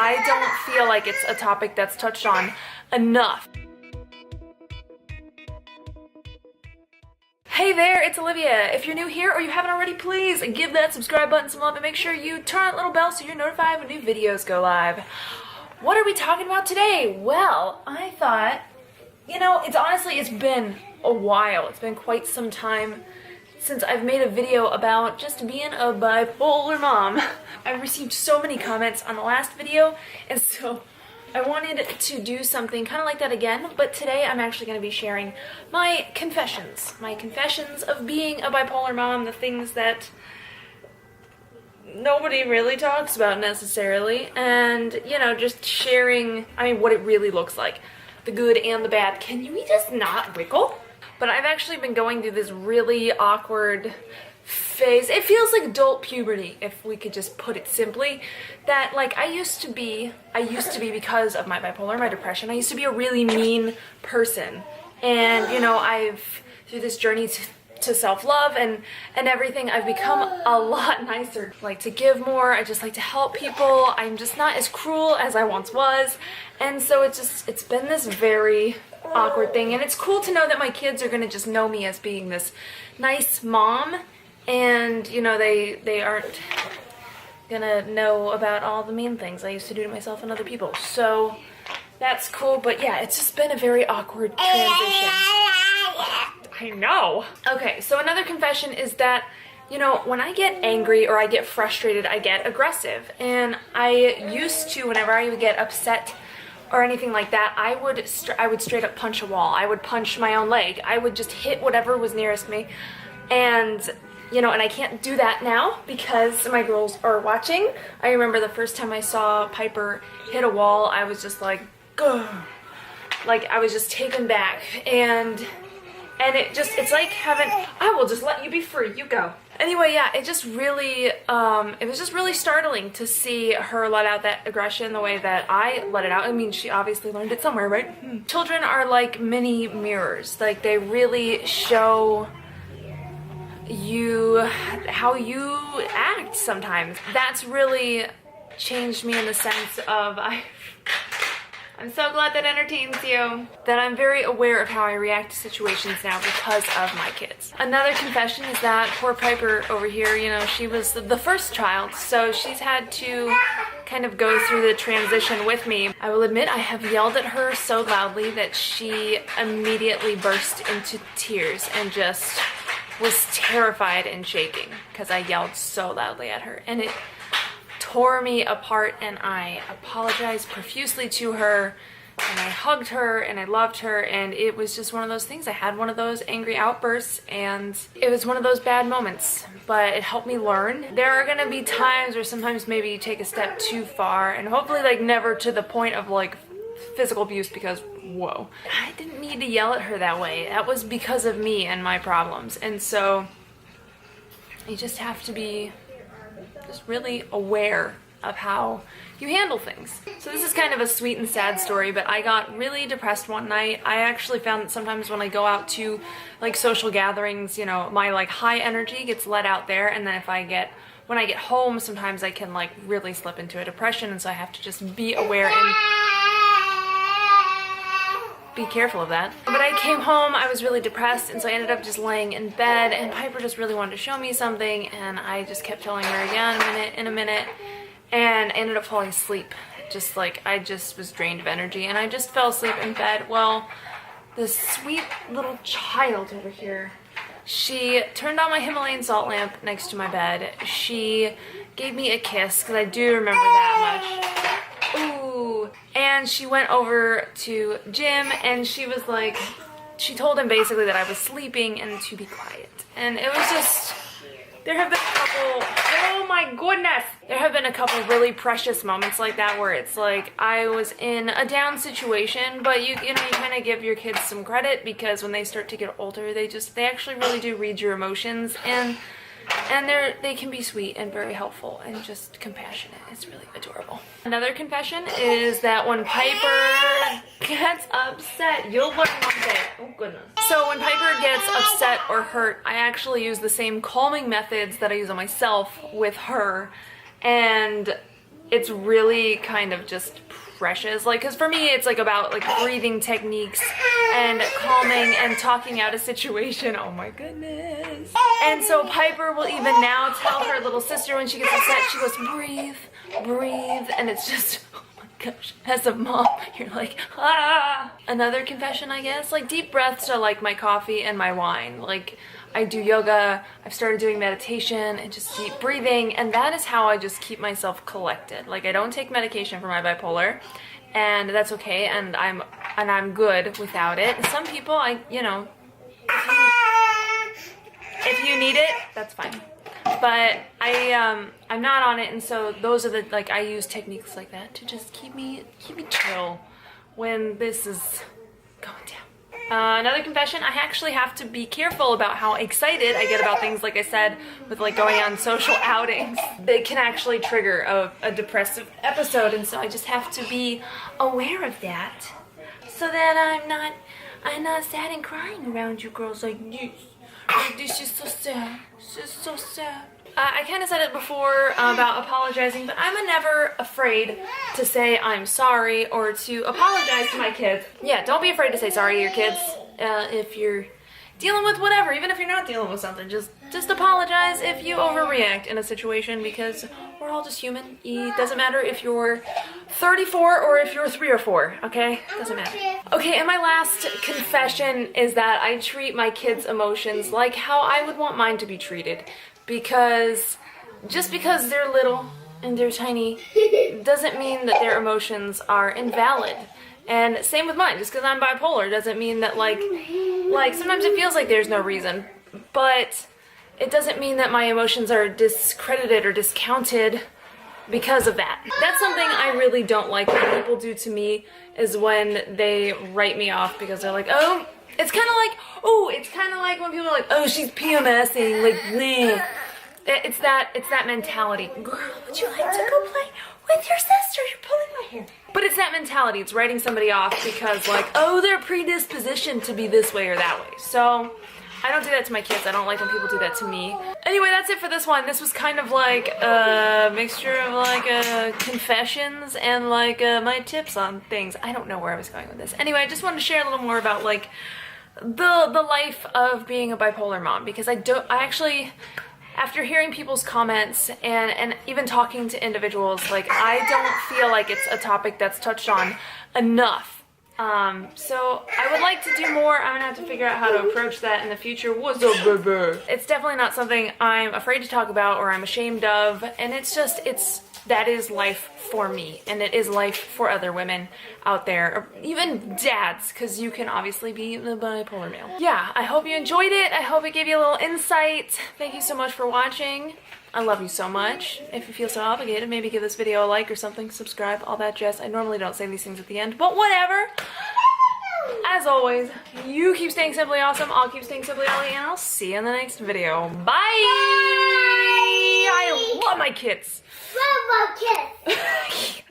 I don't feel like it's a topic that's touched on enough. Hey there, it's Olivia. If you're new here or you haven't already, please give that subscribe button some love and make sure you turn on that little bell so you're notified when new videos go live. What are we talking about today? Well, I thought, it's been a while. It's been quite some time since I've made a video about just being a bipolar mom. I've received so many comments on the last video, and so I wanted to do something kind of like that again, but today I'm actually going to be sharing my confessions of being a bipolar mom, the things that nobody really talks about necessarily, and, just sharing, what it really looks like, the good and the bad. Can you just not wiggle? But I've actually been going through this really awkward phase. It feels like adult puberty, if we could just put it simply, that I used to be because of my bipolar, my depression, I used to be a really mean person. And I've, through this journey to self-love and everything, I've become a lot nicer. I like to give more, I just like to help people, I'm just not as cruel as I once was. And so it's been this very awkward thing, and it's cool to know that my kids are gonna just know me as being this nice mom, and they aren't gonna know about all the mean things I used to do to myself and other people. So that's cool, but yeah, it's just been a very awkward transition. I know. Okay, so another confession is that, when I get angry or I get frustrated, I get aggressive. And I used to, whenever I would get upset or anything like that, I would straight up punch a wall. I would punch my own leg. I would just hit whatever was nearest me. And and I can't do that now because my girls are watching. I remember the first time I saw Piper hit a wall, I was just like, ugh. I was just taken back. And it's like having, I will just let you be free, you go. Anyway, yeah, it just really, it was just really startling to see her let out that aggression the way that I let it out. I mean, she obviously learned it somewhere, right? Children are like mini mirrors. They really show you how you act sometimes. That's really changed me in the sense of I'm so glad that entertains you. That I'm very aware of how I react to situations now because of my kids. Another confession is that poor Piper over here, she was the first child, so she's had to kind of go through the transition with me. I will admit I have yelled at her so loudly that she immediately burst into tears and just was terrified and shaking because I yelled so loudly at her, and it tore me apart, and I apologized profusely to her, and I hugged her, and I loved her, and it was just one of those things. I had one of those angry outbursts, and it was one of those bad moments, but it helped me learn. There are gonna be times where sometimes maybe you take a step too far, and hopefully never to the point of physical abuse, because whoa, I didn't need to yell at her that way. That was because of me and my problems. And so you just have to be just really aware of how you handle things. So this is kind of a sweet and sad story, but I got really depressed one night. I actually found that sometimes when I go out to social gatherings, my high energy gets let out there, and then when I get home, sometimes I can really slip into a depression, and so I have to just be aware and be careful of that. But I came home, I was really depressed, and so I ended up just laying in bed, and Piper just really wanted to show me something, and I just kept telling her again, in a minute, and I ended up falling asleep. I just was drained of energy, and I just fell asleep in bed. Well, this sweet little child over here, she turned on my Himalayan salt lamp next to my bed. She gave me a kiss, because I do remember that much. Ooh. And she went over to Jim, and she was she told him basically that I was sleeping and to be quiet. And it was just, there have been a couple, oh my goodness! There have been a couple really precious moments like that where it's I was in a down situation, but you kind of give your kids some credit, because when they start to get older, they actually really do read your emotions, and they can be sweet and very helpful and just compassionate. It's really adorable. Another confession is that when Piper gets upset, you'll learn one day. Oh goodness. So when Piper gets upset or hurt, I actually use the same calming methods that I use on myself with her, and it's really kind of just precious. Like, because for me, it's like about like breathing techniques and calming and talking out a situation. Oh my goodness. And so Piper will even now tell her little sister when she gets upset, she goes, breathe, breathe. And it's just, oh my gosh, as a mom, you're like, ah. Another confession, I guess, like deep breaths are like my coffee and my wine. Like, I do yoga, I've started doing meditation and just deep breathing, and that is how I just keep myself collected. Like, I don't take medication for my bipolar, and that's okay, and I'm good without it. Some people, you know, if you need it, that's fine. But I'm not on it, and so those are the, like, I use techniques like that to just keep me chill when this is going down. Another confession, I actually have to be careful about how excited I get about things, like I said, with like going on social outings. They can actually trigger a depressive episode, and so I just have to be aware of that so that I'm not sad and crying around you girls like this. Like, this is so sad. This is so sad. I kind of said it before about apologizing, but I'm never afraid to say I'm sorry or to apologize to my kids. Yeah, don't be afraid to say sorry to your kids if you're dealing with whatever, even if you're not dealing with something. Just apologize if you overreact in a situation, because we're all just human. It doesn't matter if you're 34 or if you're 3 or 4, okay? Doesn't matter. Okay, and my last confession is that I treat my kids' emotions like how I would want mine to be treated. Because just because they're little and they're tiny doesn't mean that their emotions are invalid. And same with mine. Just because I'm bipolar doesn't mean that like sometimes it feels like there's no reason, but it doesn't mean that my emotions are discredited or discounted because of that. That's something I really don't like when people do to me, is when they write me off because they're like, oh, it's kind of like when people are like, oh, she's PMSing, like, nah. It's that mentality. Girl, would you like to go play with your sister? You're pulling my hair. But it's that mentality. It's writing somebody off because, like, oh, they're predispositioned to be this way or that way. So I don't do that to my kids. I don't like when people do that to me. Anyway, that's it for this one. This was kind of like a mixture of like confessions and like my tips on things. I don't know where I was going with this. Anyway, I just wanted to share a little more about like the life of being a bipolar mom, because I actually, after hearing people's comments and even talking to individuals, like, I don't feel like it's a topic that's touched on enough. So I would like to do more. I'm gonna have to figure out how to approach that in the future. What's up, baby? It's definitely not something I'm afraid to talk about or I'm ashamed of, and that is life for me, and it is life for other women out there, or even dads, because you can obviously be the bipolar male. Yeah, I hope you enjoyed it. I hope it gave you a little insight. Thank you so much for watching. I love you so much. If you feel so obligated, maybe give this video a like or something, subscribe, all that jazz. I normally don't say these things at the end, but whatever. As always, you keep staying simply awesome, I'll keep staying simply Oli, and I'll see you in the next video. Bye! I love my kids. Love my kids.